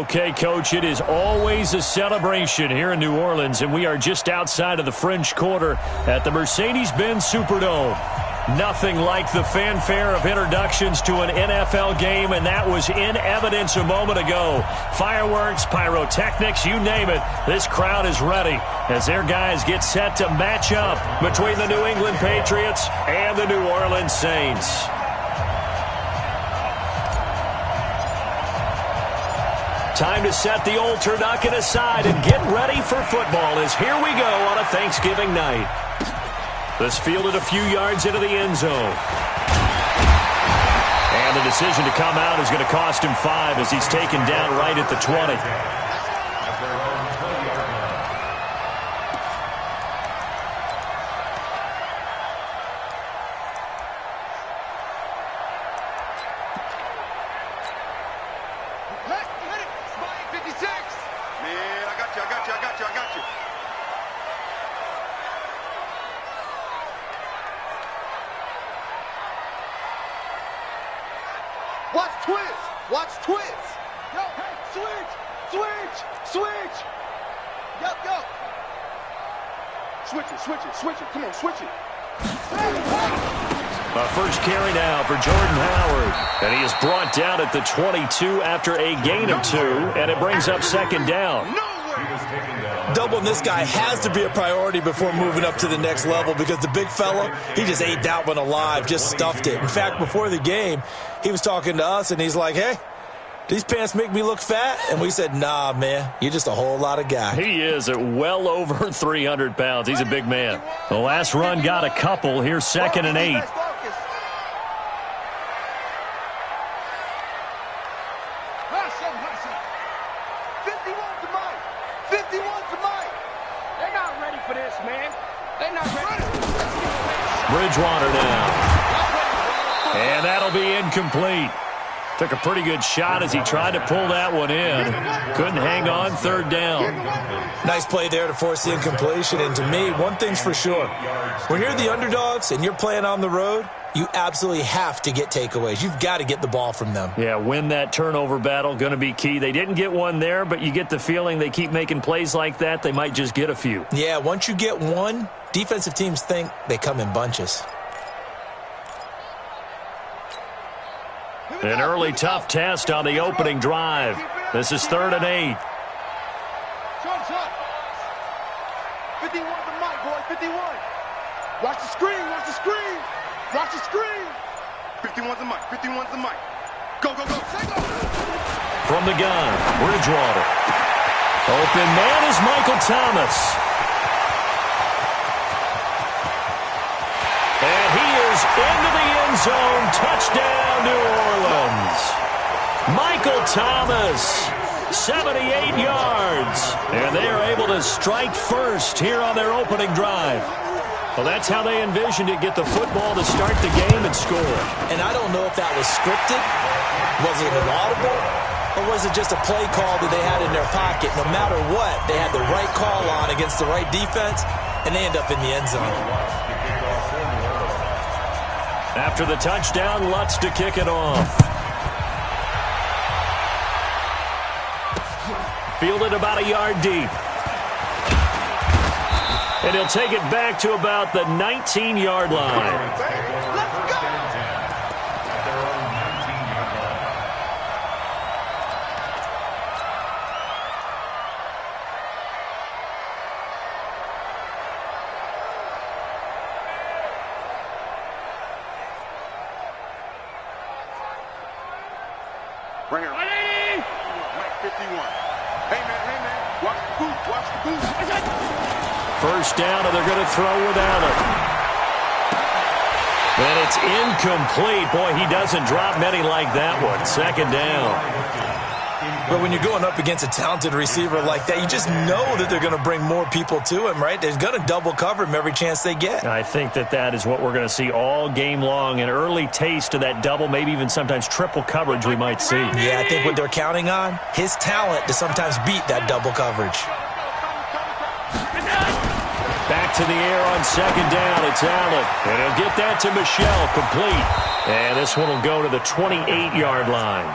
Okay, Coach, it is always a celebration here in New Orleans, and we are just outside of the French Quarter at the Mercedes-Benz Superdome. Nothing like the fanfare of introductions to an NFL game, and that was in evidence a moment ago. Fireworks, pyrotechnics, you name it. This crowd is ready as their guys get set to match up between the New England Patriots and the New Orleans Saints. Time to set the old turducken aside and get ready for football as here we go on a Thanksgiving night. This fielded a few yards into the end zone. And the decision to come out is going to cost him 5 as he's taken down right at the 20. Watch twist. Watch twist. Yo, hey, switch. Switch. Switch. Yup, yup. Switch it, switch it, switch it. Come on, switch it. A first carry now for Jordan Howard. And he is brought down at the 22 after a gain of 2, and it brings up second down. Doubling this guy has to be a priority before moving up to the next level because the big fella, he just ate that one alive, just stuffed it. In fact, before the game, he was talking to us, and he's like, hey, these pants make me look fat? And we said, nah, man, you're just a whole lot of guy. He is at well over 300 pounds. He's a big man. The last run got a couple. Here's 2nd and 8. Bridgewater now. And that'll be incomplete. Took a pretty good shot as he tried to pull that one in. Couldn't hang on, 3rd down. Nice play there to force the incompletion. And to me, one thing's for sure. When you're the underdogs and you're playing on the road, you absolutely have to get takeaways. You've got to get the ball from them. Yeah, win that turnover battle, going to be key. They didn't get one there, but you get the feeling they keep making plays like that, they might just get a few. Yeah, once you get one, defensive teams think they come in bunches. An early tough test on the opening drive. This is 3rd and 8. 51 the mic, boy, 51. Watch the screen, watch the screen. Watch the screen. 51's the mic, 51's the mic. Go, go, go. From the gun, Bridgewater. Open man is Michael Thomas. And he is into the end zone. Touchdown, New Orleans. Michael Thomas, 78 yards. And they are able to strike first here on their opening drive. Well, that's how they envisioned it, get the football to start the game and score. And I don't know if that was scripted, was it an audible, or was it just a play call that they had in their pocket? No matter what, they had the right call on against the right defense, and they end up in the end zone. After the touchdown, Lutz to kick it off. Fielded about a yard deep. And he'll take it back to about the 19-yard line. Let's go! Right here. Mike 51. Hey, man. Watch the boot. Watch the boot. First down, and they're going to throw without it. And it's incomplete. Boy, he doesn't drop many like that one. 2nd down. But when you're going up against a talented receiver like that, you just know that they're going to bring more people to him, right? They're going to double cover him every chance they get. I think that is what we're going to see all game long. An early taste of that double, maybe even sometimes triple coverage we might see. Yeah, I think what they're counting on, his talent to sometimes beat that double coverage. Back to the air on second down. It's Allen. And he'll get that to Michelle, complete. And this one will go to the 28-yard line.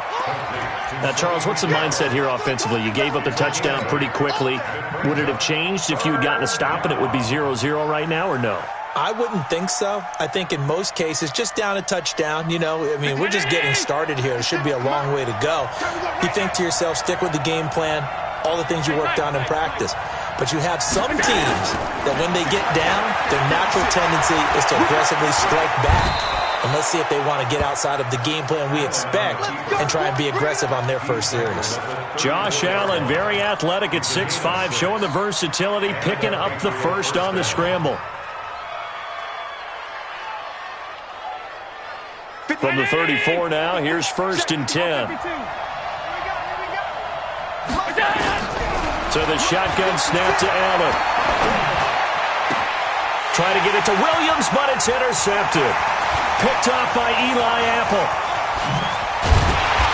Now, Charles, what's the mindset here offensively? You gave up the touchdown pretty quickly. Would it have changed if you had gotten a stop and it would be 0-0 right now, or no? I wouldn't think so. I think in most cases, just down a touchdown, you know, I mean, we're just getting started here. It should be a long way to go. You think to yourself, stick with the game plan, all the things you worked on in practice. But you have some teams that when they get down, their natural tendency is to aggressively strike back. And let's see if they want to get outside of the game plan we expect and try and be aggressive on their first series. Josh Allen, very athletic at 6'5", showing the versatility, picking up the first on the scramble. From the 34 now, here's 1st and 10. So the shotgun snap to Allen. Trying to get it to Williams, but it's intercepted. Picked off by Eli Apple.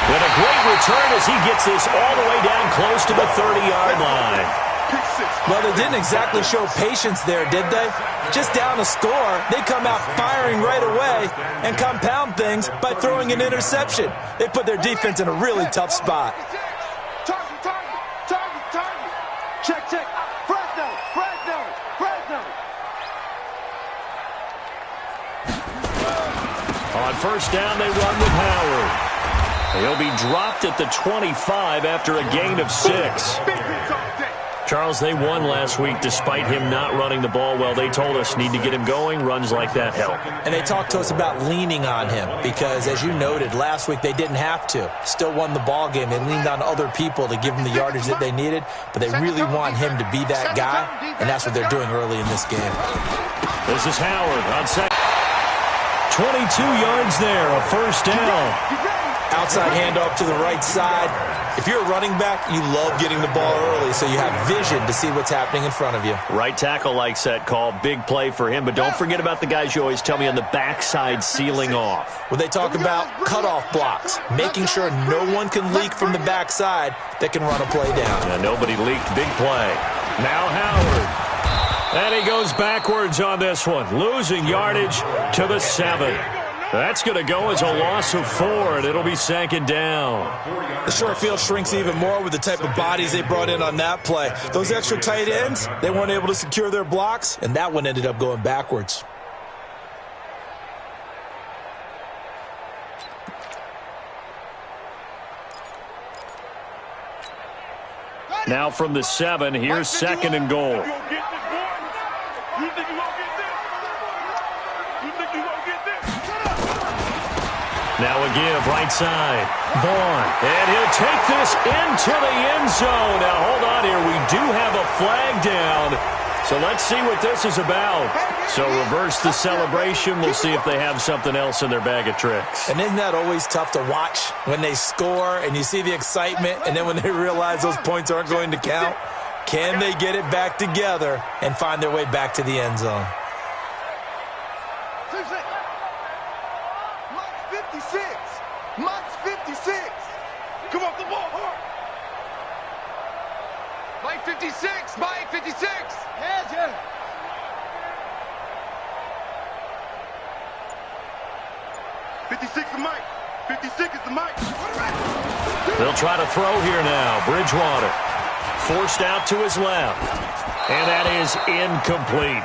With a great return as he gets this all the way down close to the 30-yard line. Well, they didn't exactly show patience there, did they? Just down a score, they come out firing right away and compound things by throwing an interception. They put their defense in a really tough spot. Check. Fresno. On first down, they run with Howard. He'll be dropped at the 25 after a gain of 6. Charles, they won last week despite him not running the ball well. They told us need to get him going. Runs like that help. And they talked to us about leaning on him because, as you noted, last week they didn't have to. Still won the ball game. They leaned on other people to give them the yardage that they needed, but they really want him to be that guy, and that's what they're doing early in this game. This is Howard on second. 22 yards there, a first down. Outside handoff to the right side. If you're a running back, you love getting the ball early so you have vision to see what's happening in front of you. Right tackle likes that call. Big play for him. But don't forget about the guys you always tell me on the backside sealing off. When they talk about cutoff blocks, making sure no one can leak from the backside that can run a play down. Yeah, nobody leaked. Big play. Now Howard. And he goes backwards on this one. Losing yardage to the 7. That's going to go as a loss of 4, and it'll be 2nd down. The short field shrinks even more with the type of bodies they brought in on that play. Those extra tight ends, they weren't able to secure their blocks, and that one ended up going backwards. Now from the 7, here's 2nd and goal. Now a give, right side. Vaughn. And he'll take this into the end zone. Now, hold on here. We do have a flag down. So let's see what this is about. So reverse the celebration. We'll see if they have something else in their bag of tricks. And isn't that always tough to watch when they score and you see the excitement, and then when they realize those points aren't going to count? Can they get it back together and find their way back to the end zone? Mott's 56. Come off the ball. Mike 56. Mike 56. Yeah. 56 is Mike. 56 is the Mike. They'll try to throw here now. Bridgewater forced out to his left. And that is incomplete.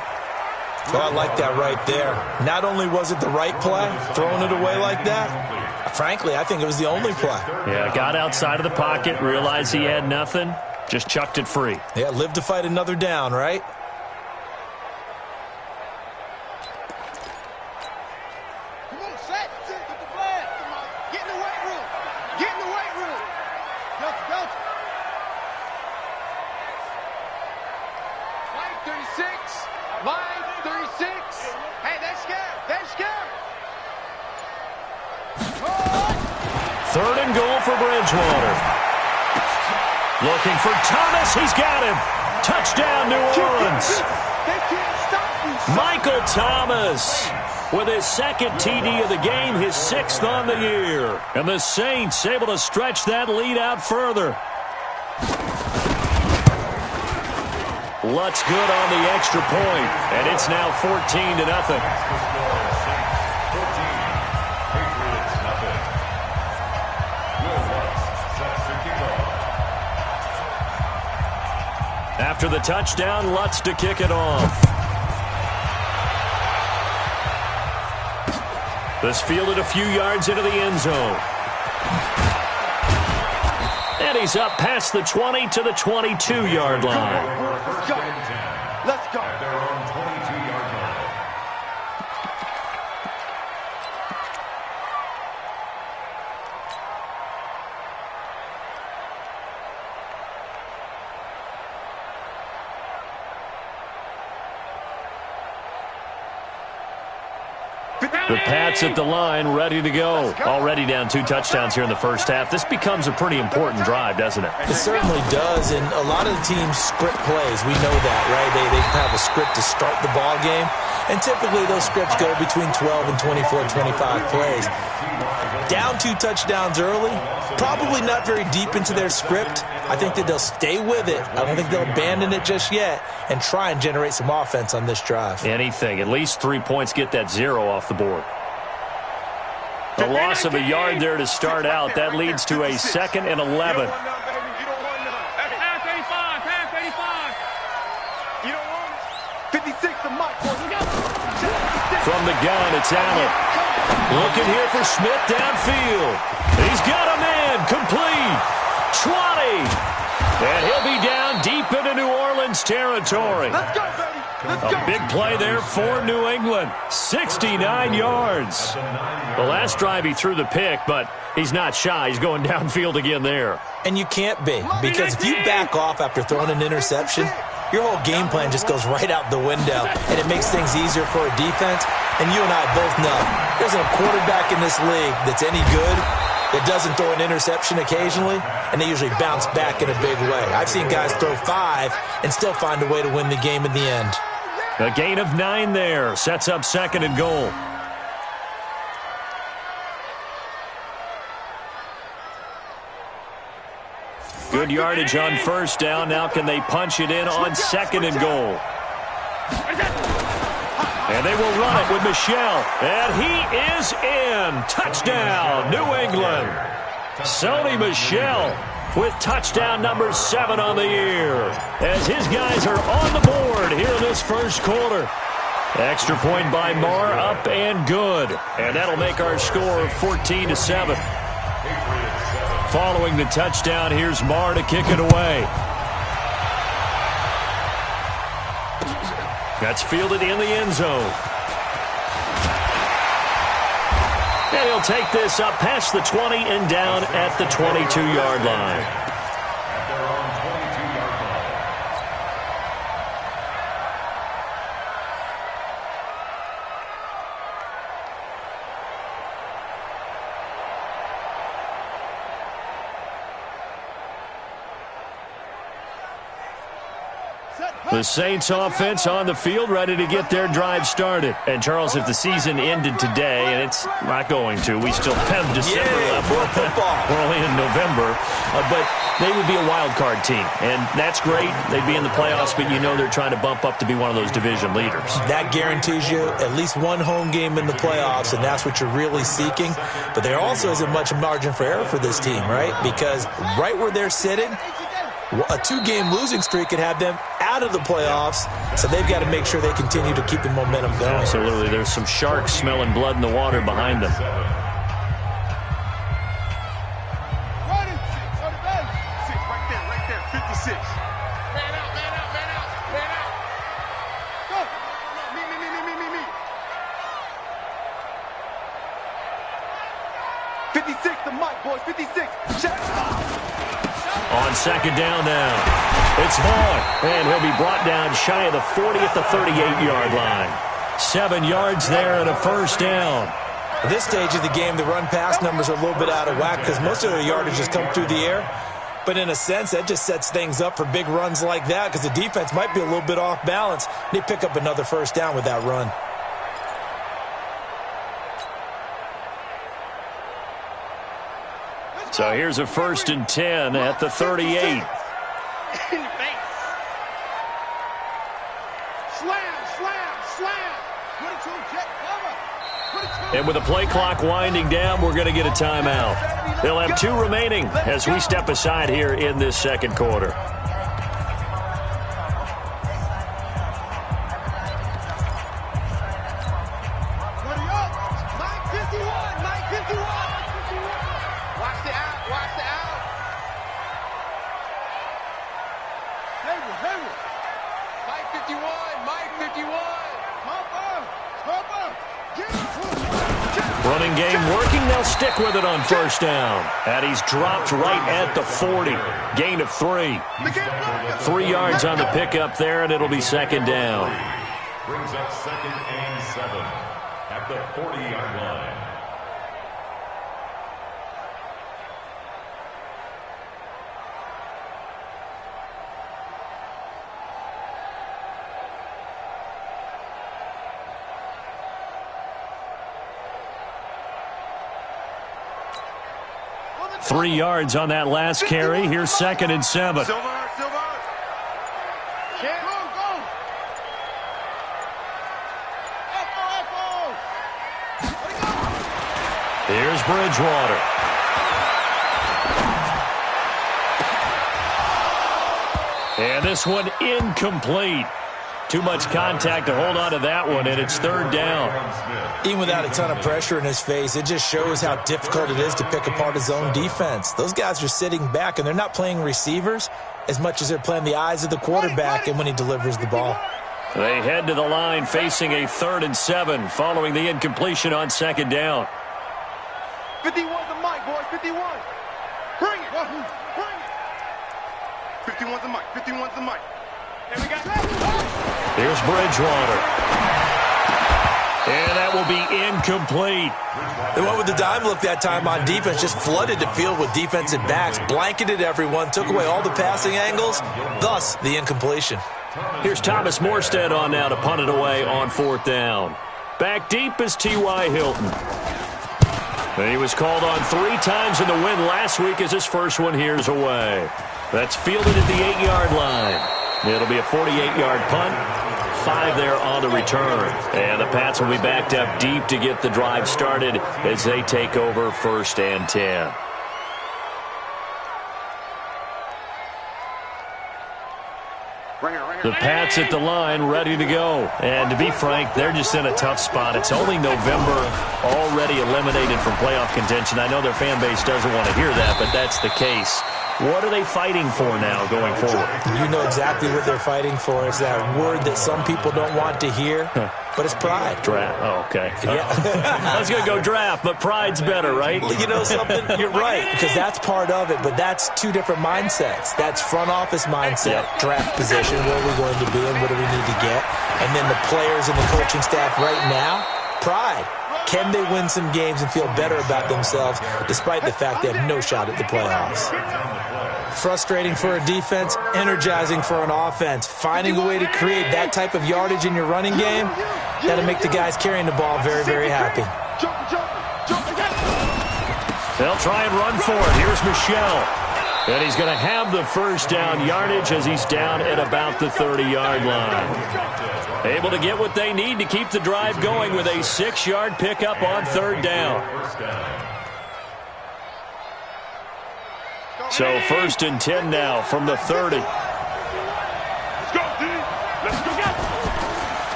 Oh, I like that right there. Not only was it the right play, throwing it away like that, frankly, I think it was the only play. Yeah, got outside of the pocket, realized he had nothing, just chucked it free. Yeah, live to fight another down, right? Come on, set. Get the flag. Get in the weight room. Get in the weight room. Go. Mike 36. Mike 36. Hey, that's scared. That's scared. 3rd and goal for Bridgewater. Looking for Thomas. He's got him. Touchdown, New Orleans. They can't stop you. Michael Thomas with his 2nd TD of the game, his 6th on the year. And the Saints able to stretch that lead out further. Lutz good on the extra point, and it's now 14-0. After the touchdown, Lutz to kick it off. This fielded a few yards into the end zone. And he's up past the 20 to the 22-yard line. Let's go. Let's go. At their own 22-yard line. The Pats at the line, ready to go. Already down 2 touchdowns here in the first half. This becomes a pretty important drive, doesn't it? It certainly does, and a lot of the teams script plays. We know that, right? They have a script to start the ball game, and typically those scripts go between 12 and 24, 25 plays. Down 2 touchdowns early, probably not very deep into their script. I think that they'll stay with it. I don't think they'll abandon it just yet and try and generate some offense on this drive. Anything. At least 3 points, get that 0 off the board. A loss of a yard there to start out. That leads to a 2nd and 11. From the gun, it's Allen. Looking here for Smith downfield. He's got a man. Complete. 20. And he'll be down deep into New Orleans territory. Let's go, baby. Let's go. A big play there for New England. 69 yards. The last drive he threw the pick, but he's not shy. He's going downfield again there. And you can't be, because if you back off after throwing an interception, your whole game plan just goes right out the window, and it makes things easier for a defense. And you and I both know there's a quarterback in this league that's any good that doesn't throw an interception occasionally, and they usually bounce back in a big way. I've seen guys throw 5 and still find a way to win the game in the end. A gain of 9 there. Sets up 2nd and goal. Good yardage on first down. Now can they punch it in on 2nd and goal? And they will run it with Michel. And he is in. Touchdown, New England. Sony Michel with touchdown number 7 on the year, as his guys are on the board here in this first quarter. Extra point by Marr, up and good. And that'll make our score 14-7. Following the touchdown, here's Marr to kick it away. That's fielded in the end zone. And he'll take this up past the 20 and down at the 22-yard line. At their own 22-yard line. The Saints offense on the field, ready to get their drive started. And, Charles, if the season ended today, and it's not going to, we still have December left. More football. We're only in November. But they would be a wild card team, and that's great. They'd be in the playoffs, but you know they're trying to bump up to be one of those division leaders. That guarantees you at least one home game in the playoffs, and that's what you're really seeking. But there also isn't much margin for error for this team, right? Because right where they're sitting, a 2-game losing streak could have them out of the playoffs, so they've got to make sure they continue to keep the momentum going. Absolutely. There's some sharks smelling blood in the water behind them. Right there, 56. Man out, man out, man out, man out. Go. Me. 56, the mic, boys, 56. Check. On 2nd down now, it's Vaughn, and he'll be brought down shy of the 40 at the 38-yard line. 7 yards there and a first down. At this stage of the game, the run-pass numbers are a little bit out of whack because most of their yardage has come through the air. But in a sense, that just sets things up for big runs like that because the defense might be a little bit off balance. They pick up another first down with that run. So here's a 1st and 10 at the 38. And with the play clock winding down, we're going to get a timeout. They'll have 2 remaining as we step aside here in this second quarter. Running game working. They'll stick with it on first down. And he's dropped right at the 40. Gain of 3. 3 yards on the pickup there, and it'll be second down. Brings up 2nd and 7 at the 40-yard line. Three yards on that last carry. Here's 2nd and 7. Here's Bridgewater. And this one incomplete. Too much contact to hold on to that one, and it's 3rd down. Even without a ton of pressure in his face, it just shows how difficult it is to pick apart his own defense. Those guys are sitting back, and they're not playing receivers as much as they're playing the eyes of the quarterback and when he delivers the ball. They head to the line facing a 3rd and 7 following the incompletion on 2nd down. 51's the mic, boys. 51. Bring it. Bring it. 51's the mic. 51's the mic. And we got Here's Bridgewater. And that will be incomplete. They went with the dime look that time on defense, just flooded the field with defensive backs, blanketed everyone, took away all the passing angles, thus the incompletion. Here's Thomas Morstead on now to punt it away on 4th down. Back deep is T.Y. Hilton. And he was called on 3 times in the win last week as his first one here's away. That's fielded at the 8-yard line. It'll be a 48-yard punt, 5 there on the return. And the Pats will be backed up deep to get the drive started as they take over 1st and 10. The Pats at the line, ready to go. And to be frank, they're just in a tough spot. It's only November, already eliminated from playoff contention. I know their fan base doesn't want to hear that, but that's the case. What are they fighting for now going forward? You know exactly what they're fighting for. It's that word that some people don't want to hear, but it's pride. Draft. Oh, okay. Yeah. I was going to go draft, but pride's better, right? Well, you know something? You're right, because that's part of it, but that's 2 different mindsets. That's front office mindset, draft position, where are we going to be and what do we need to get? And then the players and the coaching staff right now, pride. Can they win some games and feel better about themselves despite the fact they have no shot at the playoffs? Frustrating for a defense, energizing for an offense. Finding a way to create that type of yardage in your running game, that'll make the guys carrying the ball very, very happy. They'll try and run for it. Here's Michelle. And he's going to have the first down yardage as he's down at about the 30-yard line. Able to get what they need to keep the drive going with a 6-yard pickup on 3rd down. So 1st and 10 now from the 30.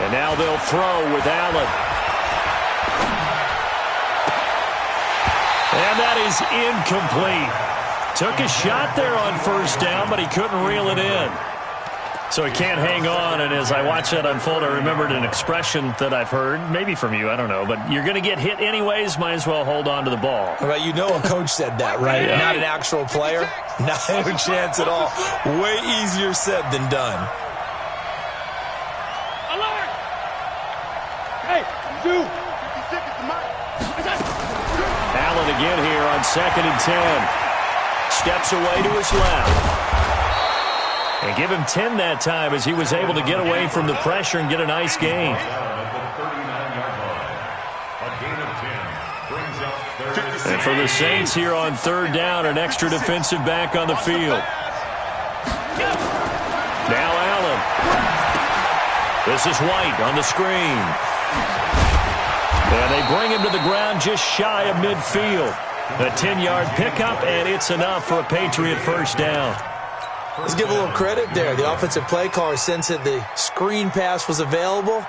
And now they'll throw with Allen. And that is incomplete. Took a shot there on 1st down, but he couldn't reel it in. So he can't hang on, and as I watch that unfold, I remembered an expression that I've heard, maybe from you, I don't know, but you're going to get hit anyways, might as well hold on to the ball. Well, you know a coach said that, right? Yeah. Not an actual player. Not a chance at all. Way easier said than done. Alert! Hey, dude! Allen again here on 2nd and 10. Steps away to his left. And give him 10 that time as he was able to get away from the pressure and get a nice gain. And for the Saints here on 3rd down, an extra defensive back on the field. Now Allen. This is White on the screen. And they bring him to the ground just shy of midfield. A 10-yard pickup, and it's enough for a Patriot first down. Let's give a little credit there. The offensive play caller sensed that the screen pass was available.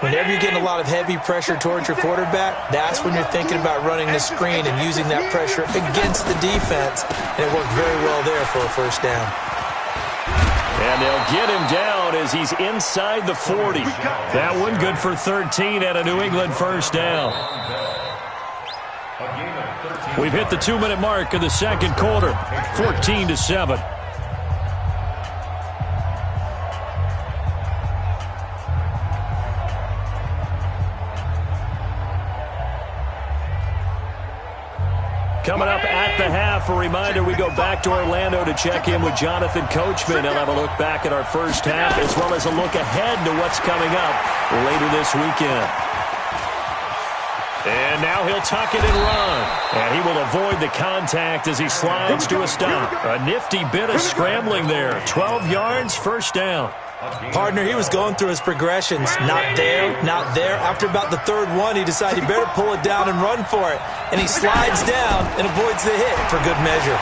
Whenever you're getting a lot of heavy pressure towards your quarterback, that's when you're thinking about running the screen and using that pressure against the defense. And it worked very well there for a first down. And they'll get him down as he's inside the 40. That one good for 13 at a New England first down. We've hit the 2-minute mark of the second quarter, 14-7. Coming up at the half, a reminder, we go back to Orlando to check in with Jonathan Coachman. He'll have a look back at our first half as well as a look ahead to what's coming up later this weekend. And now he'll tuck it and run. And he will avoid the contact as he slides to a stop. A nifty bit of scrambling there. 12 yards, first down. Partner, he was going through his progressions. Not there, not there. After about the third one, he decided he better pull it down and run for it. And he slides down and avoids the hit for good measure.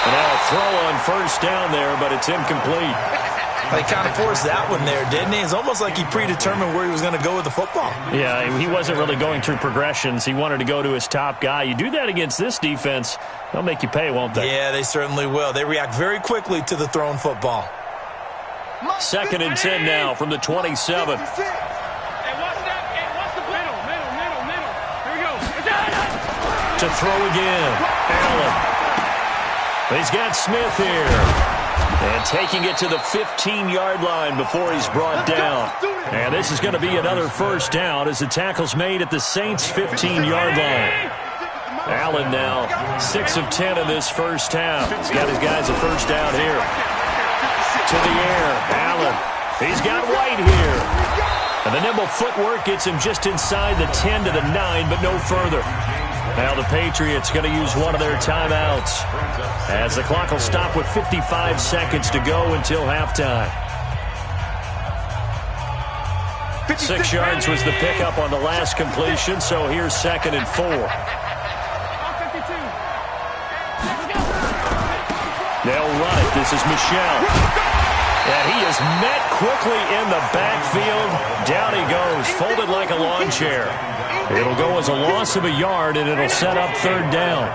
And now a throw on first down there, but it's incomplete. He kind of forced that one there, didn't he? It's almost like he predetermined where he was going to go with the football. Yeah, he wasn't really going through progressions. He wanted to go to his top guy. You do that against this defense, they'll make you pay, won't they? Yeah, they certainly will. They react very quickly to the thrown football. 2nd and 10 now from the 27. Hey, watch that. Hey, watch the middle. Here we go. To throw again. Allen. He's got Smith here. And taking it to the 15-yard line before he's brought down. And this is going to be another first down as the tackle's made at the Saints' 15-yard line. Allen now 6 of 10 in this first half. He's got his guys a first down here. To the air, Allen. He's got White here. And the nimble footwork gets him just inside the 10 to the 9, but no further. Now the Patriots going to use one of their timeouts as the clock will stop with 55 seconds to go until halftime. 6 yards was the pickup on the last completion, so here's 2nd and 4. They'll run it. This is Michel. And he is met quickly in the backfield. Down he goes, folded like a lawn chair. It'll go as a loss of a yard, and it'll set up 3rd down.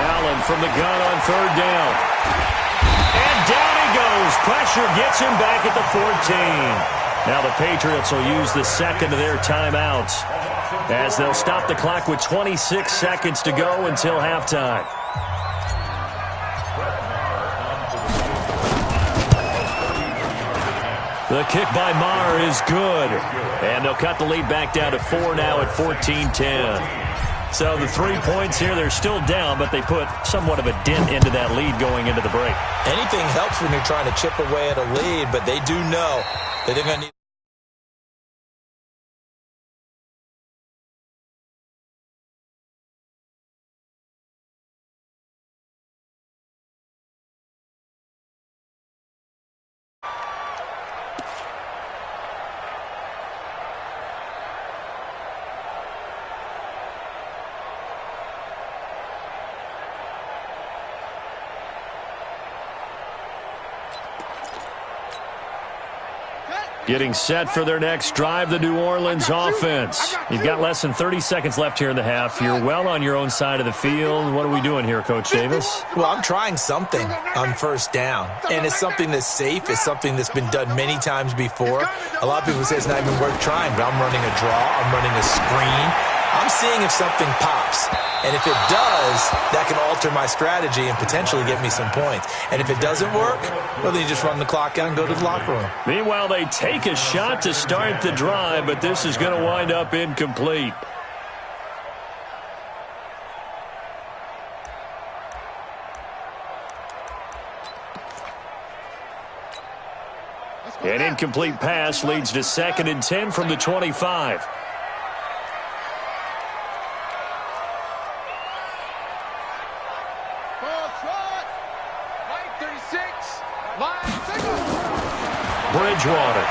Allen from the gun on 3rd down. And down he goes. Pressure gets him back at the 14. Now the Patriots will use the 2nd of their timeouts as they'll stop the clock with 26 seconds to go until halftime. The kick by Maher is good. And they'll cut the lead back down to 4 now at 14-10. So the 3 points here, they're still down, but they put somewhat of a dent into that lead going into the break. Anything helps when you're trying to chip away at a lead, but they do know that they're going to need. Getting set for their next drive, the New Orleans offense. You've got less than 30 seconds left here in the half. You're well on your own side of the field. What are we doing here, Coach Davis? Well, I'm trying something on first down, and it's something that's safe. It's something that's been done many times before. A lot of people say it's not even worth trying, but I'm running a draw. I'm running a screen. I'm seeing if something pops. And if it does, that can alter my strategy and potentially get me some points. And if it doesn't work, well, then you just run the clock out and go to the locker room. Meanwhile, they take a shot to start the drive, but this is going to wind up incomplete. An incomplete pass leads to 2nd and 10 from the 25. Bridgewater.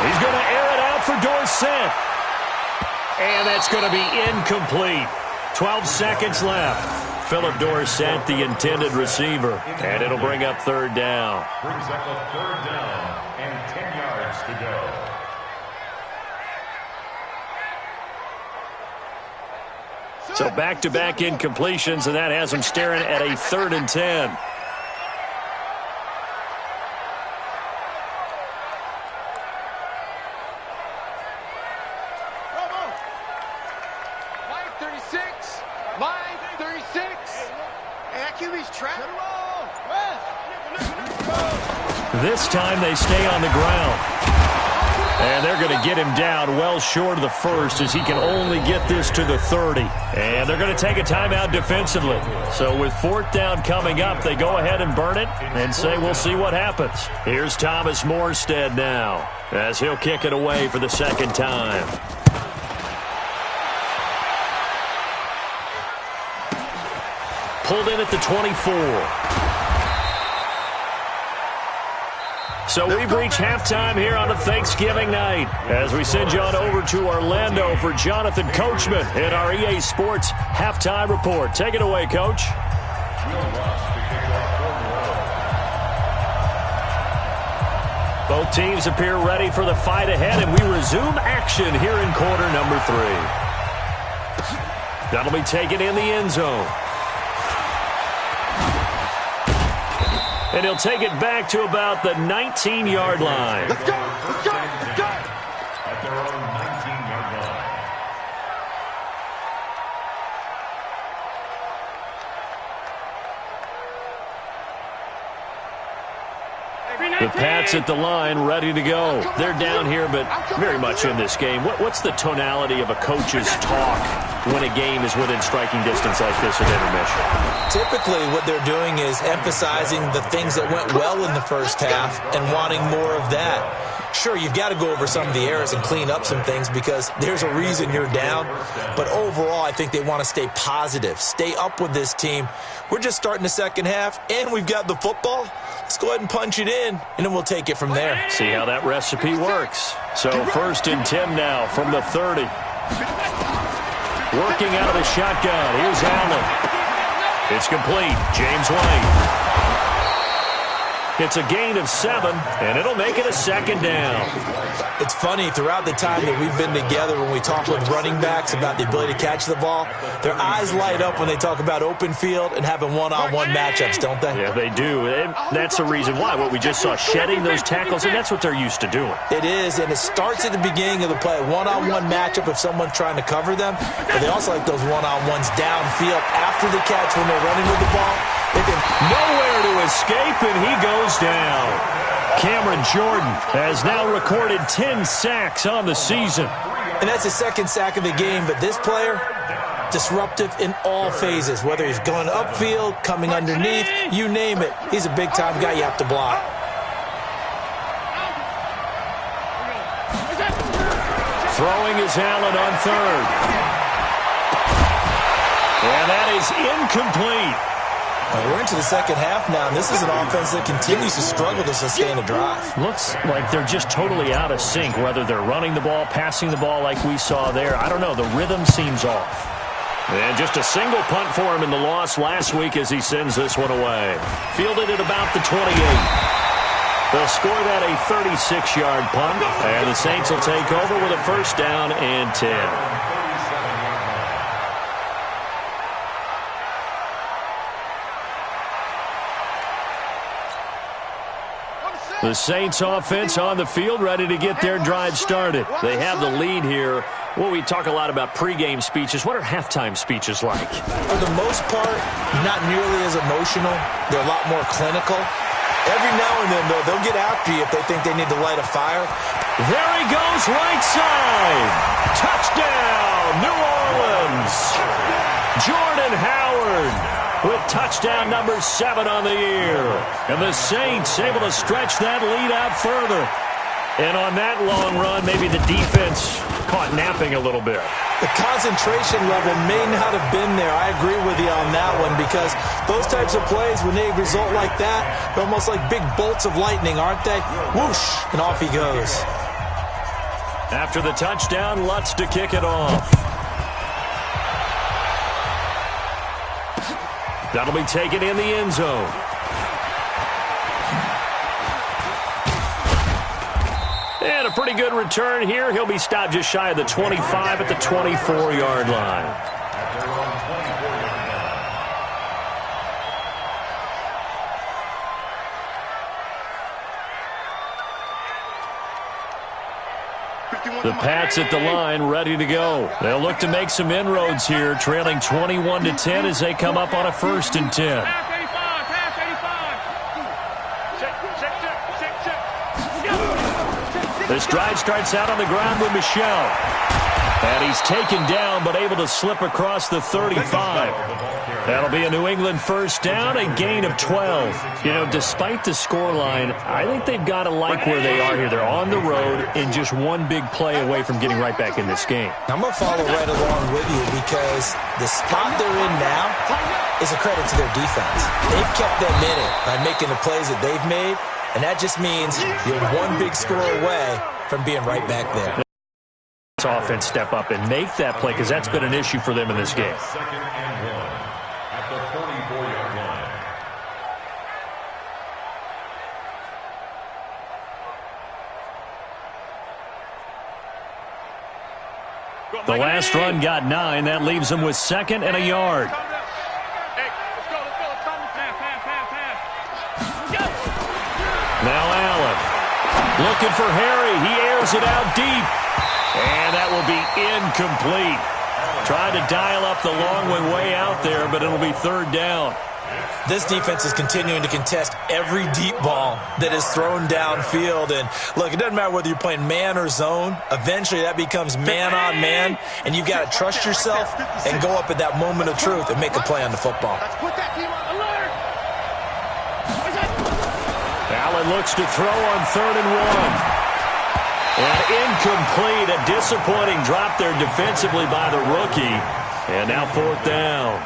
He's going to air it out for Dorsett. And that's going to be incomplete. 12 seconds left. Philip Dorsett, the intended receiver. And it'll bring up third down. Brings up a third down and 10 yards to go. So back-to-back incompletions, and that has him staring at a 3rd and 10. This time they stay on the ground. And they're going to get him down well short of the first as he can only get this to the 30. And they're going to take a timeout defensively. So with 4th down coming up, they go ahead and burn it and say we'll see what happens. Here's Thomas Morstead now as he'll kick it away for the 2nd time. Pulled in at the 24. So we've reached halftime here on a Thanksgiving night as we send you on over to Orlando for Jonathan Coachman in our EA Sports Halftime Report. Take it away, Coach. Both teams appear ready for the fight ahead, and we resume action here in quarter number 3. That'll be taken in the end zone. And he'll take it back to about the 19-yard line. Let's go! Let's go! Let's go! At their own 19-yard line. The Pats at the line, ready to go. They're down here, but very much in this game. What's the tonality of a coach's talk when a game is within striking distance like this at intermission? Typically, what they're doing is emphasizing the things that went well in the first half and wanting more of that. Sure, you've got to go over some of the errors and clean up some things because there's a reason you're down. But overall, I think they want to stay positive, stay up with this team. We're just starting the second half, and we've got the football. Let's go ahead and punch it in, and then we'll take it from there. See how that recipe works. So 1st and 10 now from the 30. Working out of the shotgun. Here's Allen. It's complete. James White. It's a gain of 7, and it'll make it a 2nd down. It's funny, throughout the time that we've been together, when we talk with running backs about the ability to catch the ball, their eyes light up when they talk about open field and having one-on-one matchups, don't they? Yeah, they do. And that's the reason why. What we just saw, shedding those tackles, and that's what they're used to doing. It is, and it starts at the beginning of the play. One-on-one matchup if someone's trying to cover them, but they also like those one-on-ones downfield after the catch when they're running with the ball. Nowhere to escape, and he goes down. Cameron Jordan has now recorded 10 sacks on the season. And that's his 2nd sack of the game, but this player, disruptive in all phases, whether he's going upfield, coming underneath, you name it. He's a big-time guy you have to block. Throwing is Allen on 3rd. And that is incomplete. We're into the second half now, and this is an offense that continues to struggle to sustain a drive. Looks like they're just totally out of sync, whether they're running the ball, passing the ball like we saw there. I don't know. The rhythm seems off. And just a single punt for him in the loss last week as he sends this one away. Fielded at about the 28. They'll score that a 36-yard punt, and the Saints will take over with a 1st down and 10. The Saints offense on the field, ready to get their drive started. They have the lead here. Well, we talk a lot about pregame speeches. What are halftime speeches like? For the most part, not nearly as emotional. They're a lot more clinical. Every now and then, though, they'll get after you if they think they need to light a fire. There he goes, right side. Touchdown, New Orleans. Jordan Howard with touchdown number 7 on the year. And the Saints able to stretch that lead out further. And on that long run, maybe the defense caught napping a little bit. The concentration level may not have been there. I agree with you on that one, because those types of plays, when they result like that, they're almost like big bolts of lightning, aren't they? Whoosh, and off he goes. After the touchdown, Lutz to kick it off. That'll be taken in the end zone. And a pretty good return here. He'll be stopped just shy of the 25 at the 24-yard line. The Pats at the line, ready to go. They'll look to make some inroads here, trailing 21-10 as they come up on a 1st and 10. This drive starts out on the ground with Michel. And he's taken down, but able to slip across the 35. That'll be a New England 1st down, a gain of 12. You know, despite the scoreline, I think they've got to like where they are here. They're on the road and just one big play away from getting right back in this game. I'm going to follow right along with you, because the spot they're in now is a credit to their defense. They've kept them in it by making the plays that they've made, and that just means you're one big score away from being right back there. Offense step up and make that play, because that's been an issue for them in this game. 2nd and 1 at the 44-yard line. The last run got 9. That leaves them with 2nd and a yard. Now Allen looking for Harry. He airs it out deep. And that will be incomplete. Trying to dial up the long one way out there, but it'll be 3rd down. This defense is continuing to contest every deep ball that is thrown downfield. And look, it doesn't matter whether you're playing man or zone. Eventually that becomes man on man, and you've got to trust yourself and go up at that moment of truth and make a play on the football. Allen looks to throw on 3rd and 1. And incomplete, a disappointing drop there defensively by the rookie. And now 4th down.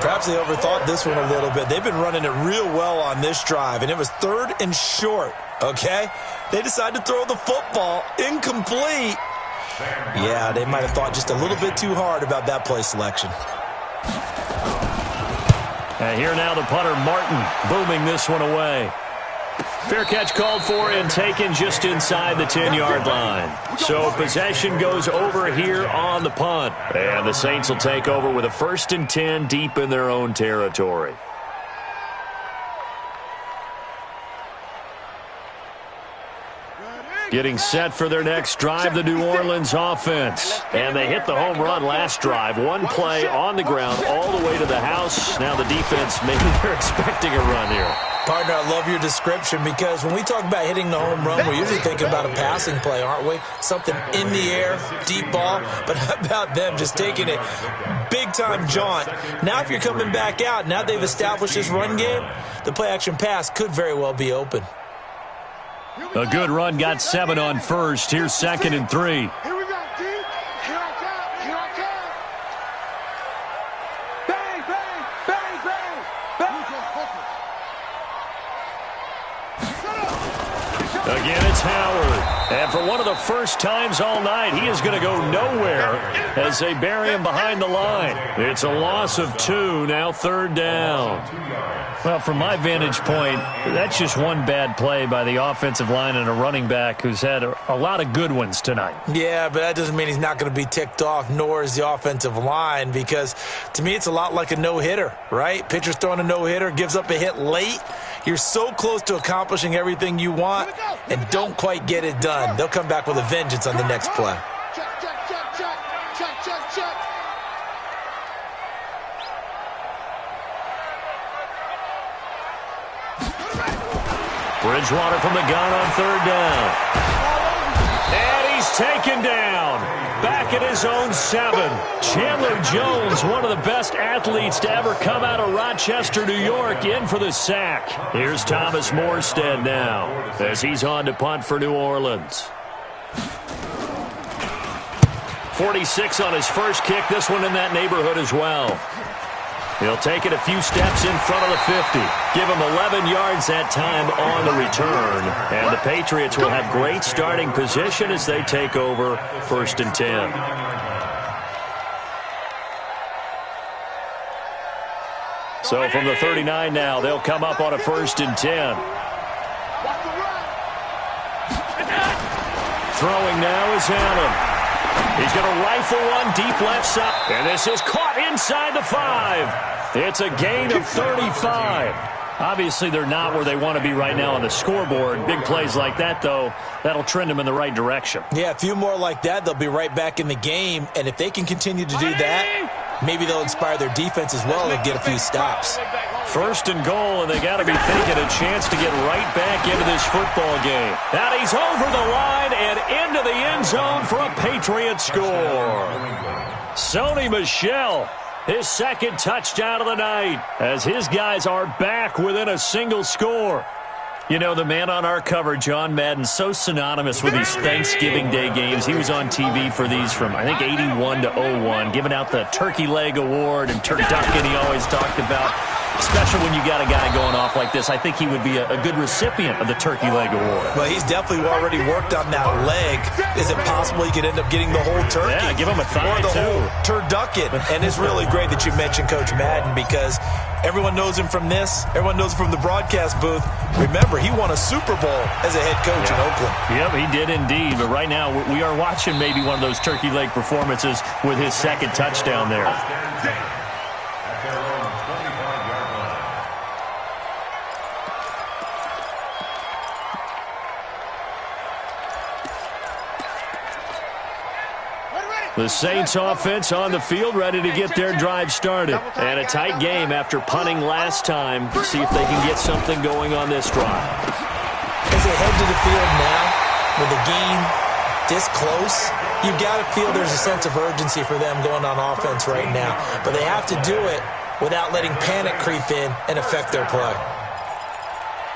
Perhaps they overthought this one a little bit. They've been running it real well on this drive, and it was 3rd and short, okay? They decided to throw the football incomplete. Yeah, they might have thought just a little bit too hard about that play selection. And here now the punter, Martin, booming this one away. Fair catch called for and taken just inside the 10-yard line. So possession goes over here on the punt. And the Saints will take over with a 1st and 10 deep in their own territory. Getting set for their next drive, the New Orleans offense. And they hit the home run last drive. One play on the ground all the way to the house. Now the defense, maybe they're expecting a run here. Partner, I love your description, because when we talk about hitting the home run, we're usually thinking about a passing play, aren't we? Something in the air, deep ball. But how about them just taking it big-time jaunt? Now if you're coming back out, now they've established this run game, the play-action pass could very well be open. A good run, got 7 on 1st. Here's 2nd and 3. Here we go, D. Here I come. Here I come. Bang, bang, bang, bang. Again, it's Howard. And for one of the first times all night, he is going to go nowhere as they bury him behind the line. It's a loss of 2, now 3rd down. Well, from my vantage point, that's just one bad play by the offensive line and a running back who's had a lot of good ones tonight. Yeah, but that doesn't mean he's not going to be ticked off, nor is the offensive line, because to me it's a lot like a no-hitter, right? Pitcher's throwing a no-hitter, gives up a hit late. You're so close to accomplishing everything you want and don't quite get it done. They'll come back with a vengeance on the next play. Check, check, check, check. Check, check, check. Bridgewater from the gun on 3rd down. And he's taken down. Back at his own 7. Chandler Jones, one of the best athletes to ever come out of Rochester, New York, in for the sack. Here's Thomas Morstead now as he's on to punt for New Orleans. 46 on his first kick. This one in that neighborhood as well. He'll take it a few steps in front of the 50. Give him 11 yards that time on the return. And the Patriots will have great starting position as they take over 1st and 10. So from the 39 now, they'll come up on a 1st and 10. Throwing now is Allen. He's going to rifle one deep left side. And this is caught inside the 5. It's a gain of 35. Obviously, they're not where they want to be right now on the scoreboard. Big plays like that, though, that'll trend them in the right direction. Yeah, a few more like that, they'll be right back in the game. And if they can continue to do that, maybe they'll inspire their defense as well and get a few stops. 1st and goal, and they got to be thinking a chance to get right back into this football game. And he's over the line and into the end zone for a Patriot score. Sony Michel, his 2nd touchdown of the night, as his guys are back within a single score. You know, the man on our cover, John Madden, so synonymous with these Thanksgiving Day games. He was on TV for these from, I think, 81 to 01, giving out the Turkey Leg Award and turducken he always talked about. Especially when you got a guy going off like this, I think he would be a good recipient of the Turkey Leg Award. Well, he's definitely already worked on that leg. Is it possible he could end up getting the whole turkey? Yeah, give him a thigh, or the too. whole turducken. And it's really great that you mentioned Coach Madden because everyone knows him from this. Everyone knows him from the broadcast booth. Remember, he won a Super Bowl as a head coach in Oakland. Yep, he did indeed. But right now, we are watching maybe one of those turkey leg performances with his 2nd touchdown there. The Saints offense on the field, ready to get their drive started. And a tight game after punting last time. See if they can get something going on this drive. As they head to the field now, with the game this close, you've got to feel there's a sense of urgency for them going on offense right now. But they have to do it without letting panic creep in and affect their play.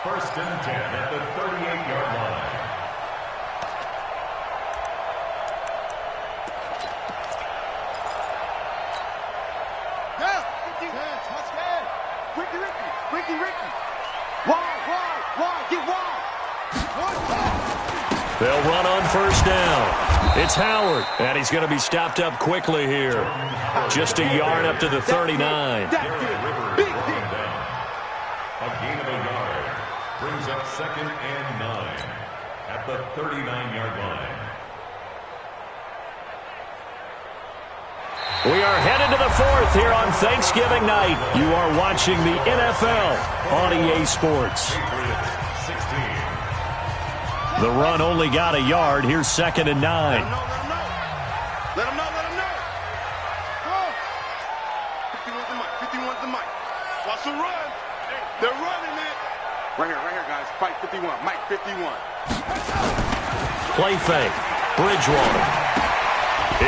1st and 10 at the 38-yard line. Ricky. Wide, get wide. They'll run on 1st down. It's Howard, and he's going to be stopped up quickly here. Just a yard up to the 39. A gain of a yard brings up 2nd and 9 at the 39-yard line. We are headed to the 4th here on Thanksgiving night. You are watching the NFL on EA Sports. The run only got a yard. Here's 2nd and 9. Let him know. 51's the mic. Watch the run. They're running it. Right here, guys. Fight 51. Mike 51. Play fake. Bridgewater.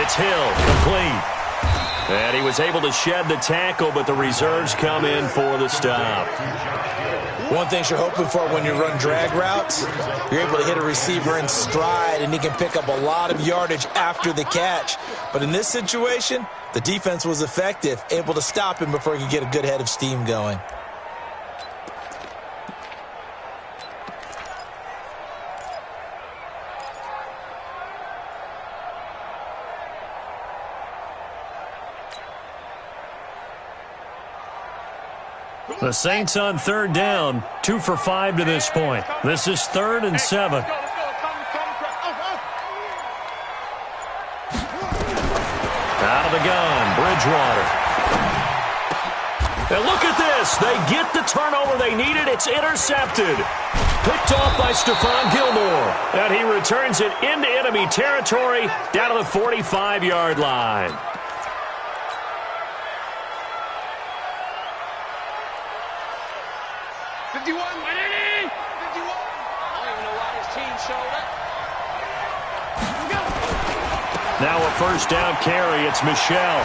It's Hill. Complete. And he was able to shed the tackle, but the reserves come in for the stop. One thing you're hoping for when you run drag routes, you're able to hit a receiver in stride, and he can pick up a lot of yardage after the catch. But in this situation, the defense was effective, able to stop him before he could get a good head of steam going. The Saints on 3rd down, 2 for 5 to this point. This is 3rd and 7. Out of the gun, Bridgewater. And look at this. They get the turnover they needed. It's intercepted. Picked off by Stephon Gilmore. And he returns it into enemy territory down to the 45-yard line. Now a first down carry. It's Michel.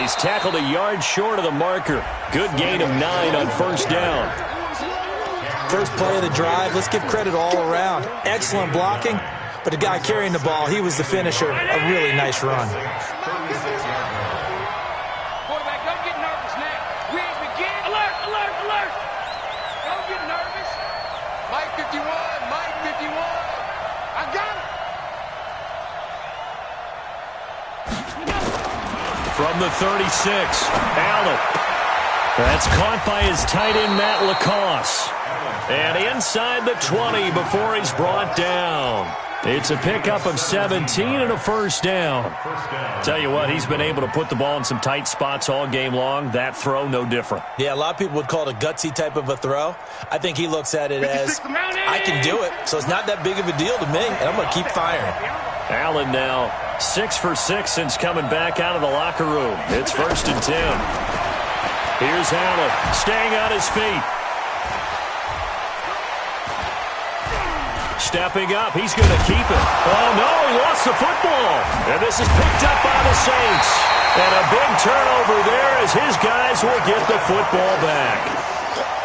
He's tackled a yard short of the marker. Good gain of 9 on first down. First play of the drive. Let's give credit all around. Excellent blocking, but the guy carrying the ball, he was the finisher. A really nice run. Quarterback, don't get nervous now. We ain't begin. Alert, alert, alert. Don't get nervous. Mike 51, Mike 51. I got it. From the 36, Allen. That's caught by his tight end, Matt Lacoste. And inside the 20 before he's brought down. It's a pickup of 17 and a first down. Tell you what, he's been able to put the ball in some tight spots all game long. That throw, no different. Yeah, a lot of people would call it a gutsy type of a throw. I think he looks at it as, I can do it, so it's not that big of a deal to me, and I'm going to keep firing. Allen now 6 for 6 since coming back out of the locker room. It's 1st and 10. Here's Allen staying on his feet. Stepping up, he's going to keep it. Oh, no, he lost the football. And this is picked up by the Saints. And a big turnover there as his guys will get the football back.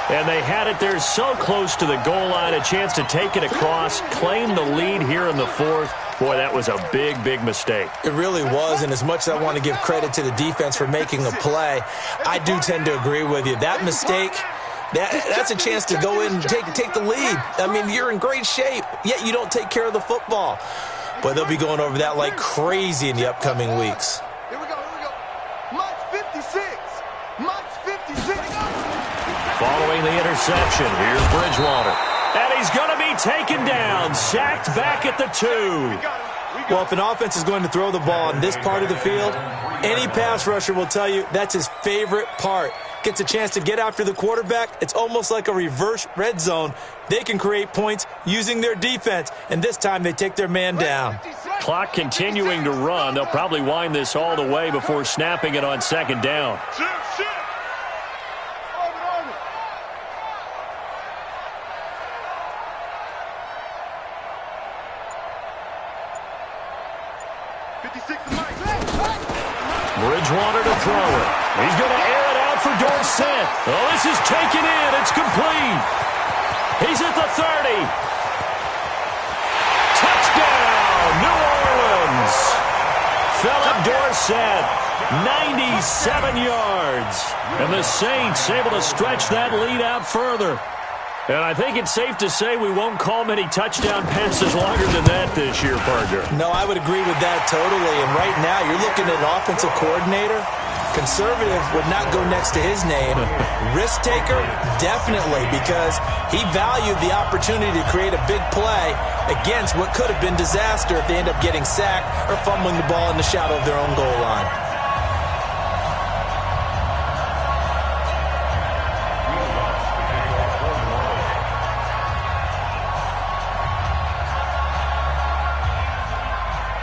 And they had it there so close to the goal line, a chance to take it across, claim the lead here in the 4th. Boy, that was a big, big mistake. It really was, and as much as I want to give credit to the defense for making a play, I do tend to agree with you. That mistake, that's a chance to go in and take the lead. I mean, you're in great shape, yet you don't take care of the football. But they'll be going over that like crazy in the upcoming weeks. Here we go, here we go. Mike 56. Mike 56. Following the interception, here's Bridgewater. And he's going to be taken down, sacked back at the 2. Well, if an offense is going to throw the ball in this part of the field, any pass rusher will tell you that's his favorite part. Gets a chance to get after the quarterback. It's almost like a reverse red zone. They can create points using their defense, and this time they take their man down. Clock continuing to run. They'll probably wind this all the way before snapping it on 2nd down. Bridgewater to throw it. He's going to air it out for Dorsett. Oh, this is taken in. It's complete. He's at the 30. Touchdown, New Orleans. Philip Dorsett, 97 yards. And the Saints able to stretch that lead out further. And I think it's safe to say we won't call many touchdown passes longer than that this year, partner. No, I would agree with that totally. And right now, you're looking at an offensive coordinator. Conservative would not go next to his name. Risk taker, definitely, because he valued the opportunity to create a big play against what could have been disaster if they end up getting sacked or fumbling the ball in the shadow of their own goal line.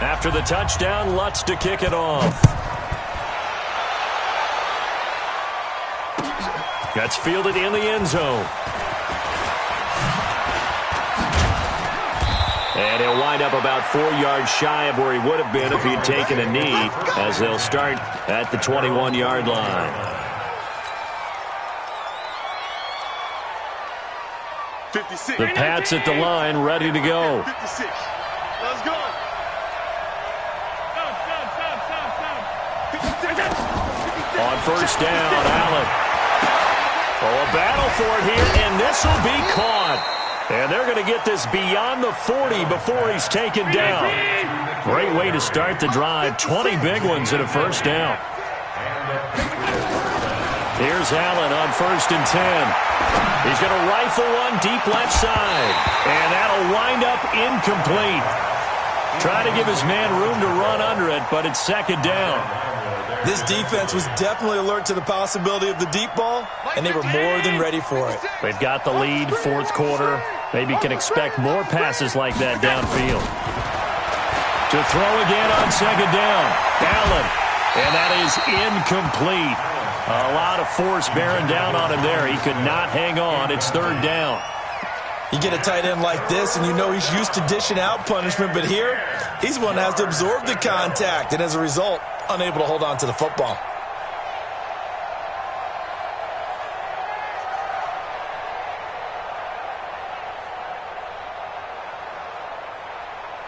After the touchdown, Lutz to kick it off. That's fielded in the end zone. And he'll wind up about 4 yards shy of where he would have been if he'd taken a knee, as they'll start at the 21-yard line. 56. The Pats at the line, ready to go. 56. Let's go. On first down, Allen. Oh, a battle for it here, and this will be caught. And they're going to get this beyond the 40 before he's taken down. Great way to start the drive. 20 big ones at a first down. Here's Allen on 1st and 10. He's going to rifle one deep left side. And that'll wind up incomplete. Trying to give his man room to run under it, but it's 2nd down. This defense was definitely alert to the possibility of the deep ball, and they were more than ready for it. They've got the lead, 4th quarter. Maybe can expect more passes like that downfield. To throw again on 2nd down. Allen. And that is incomplete. A lot of force bearing down on him there. He could not hang on. It's 3rd down. You get a tight end like this, and you know he's used to dishing out punishment, but here, he's one that has to absorb the contact, and as a result, unable to hold on to the football.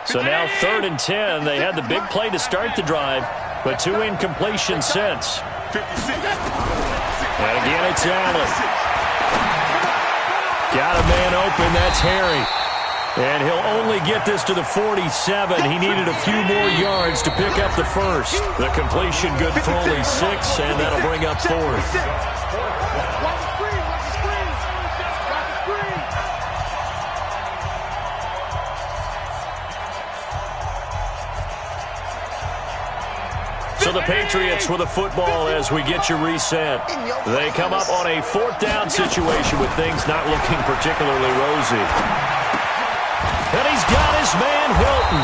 So now 3rd and 10. They had the big play to start the drive, but 2 incompletions since. 56. And again, it's Allen. Got a man open. That's Harry. And he'll only get this to the 47. He needed a few more yards to pick up the first. The completion good for only 6, and that'll bring up 4th. So the Patriots with a football as we get you reset. They come up on a 4th down situation with things not looking particularly rosy. And he's got his man Hilton.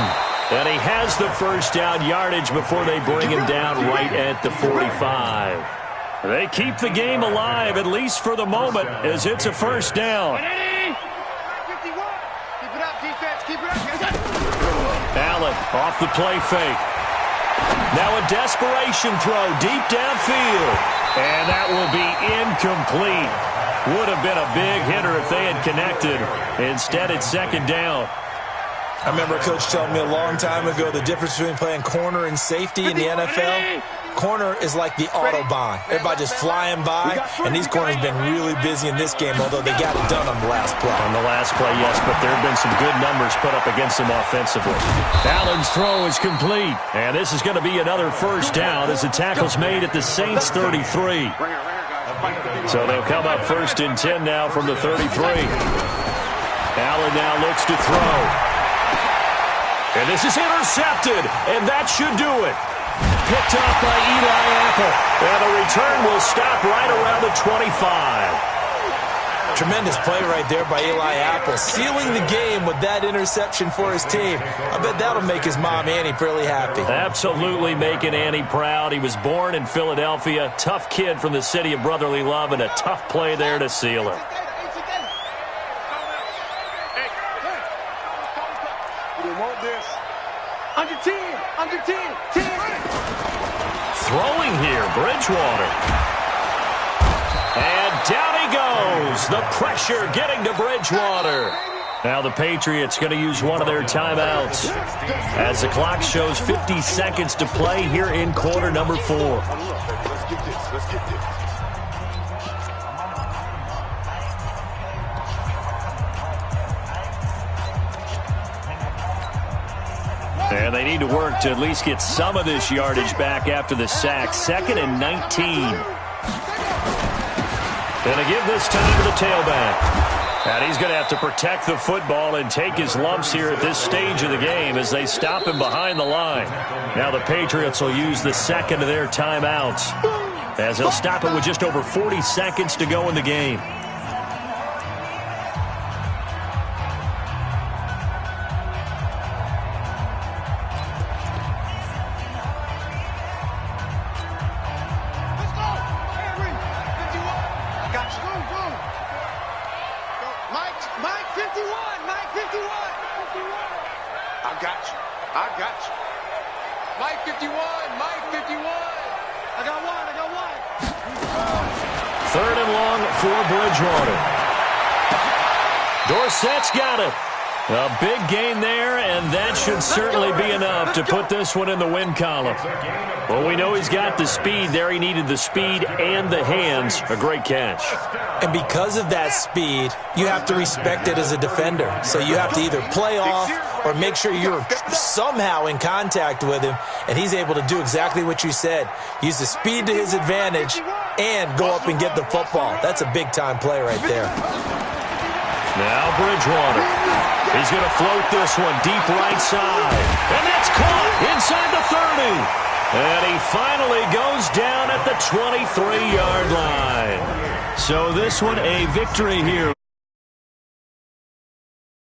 And he has the first down yardage before they bring him down right at the 45. They keep the game alive, at least for the moment, as it's a first down. Allen off the play fake. Now a desperation throw deep downfield. And that will be incomplete. Would have been a big hitter if they had connected. Instead, it's 2nd down. I remember a coach telling me a long time ago the difference between playing corner and safety in the NFL. Corner is like the Autobahn. Everybody just flying by, and these corners have been really busy in this game, although they got it done on the last play. On the last play, yes, but there have been some good numbers put up against them offensively. Allen's throw is complete, and this is going to be another first down as the tackle's made at the Saints 33. So they'll come up 1st and 10 now from the 33. Allen now looks to throw. And this is intercepted, and that should do it. Picked off by Eli Apple, and the return will stop right around the 25. Tremendous play right there by Eli Apple, sealing the game with that interception for his team. I bet that'll make his mom, Annie, fairly happy. Absolutely making Annie proud. He was born in Philadelphia, tough kid from the city of brotherly love, and a tough play there to seal it. Under 10, 10. Throwing here, Bridgewater. And down he goes. The pressure getting to Bridgewater. Now the Patriots going to use one of their timeouts as the clock shows 50 seconds to play here in quarter number 4. Let's get this. And they need to work to at least get some of this yardage back after the sack. 2nd and 19. Going to give this time to the tailback. And he's going to have to protect the football and take his lumps here at this stage of the game as they stop him behind the line. Now the Patriots will use the 2nd of their timeouts as they'll stop it with just over 40 seconds to go in the game. I got you. Mike 51, Mike 51. I got one. 3rd and long for Bridgewater. Dorsett's got it. A big gain there, and that should certainly be enough to put this one in the win column. Well, we know he's got the speed there. He needed the speed and the hands. A great catch. And because of that speed, you have to respect it as a defender. So you have to either play off or make sure you're somehow in contact with him, and he's able to do exactly what you said. Use the speed to his advantage and go up and get the football. That's a big-time play right there. Now Bridgewater. He's going to float this one deep right side. And that's caught inside the 30. And he finally goes down at the 23-yard line. So this one a victory here.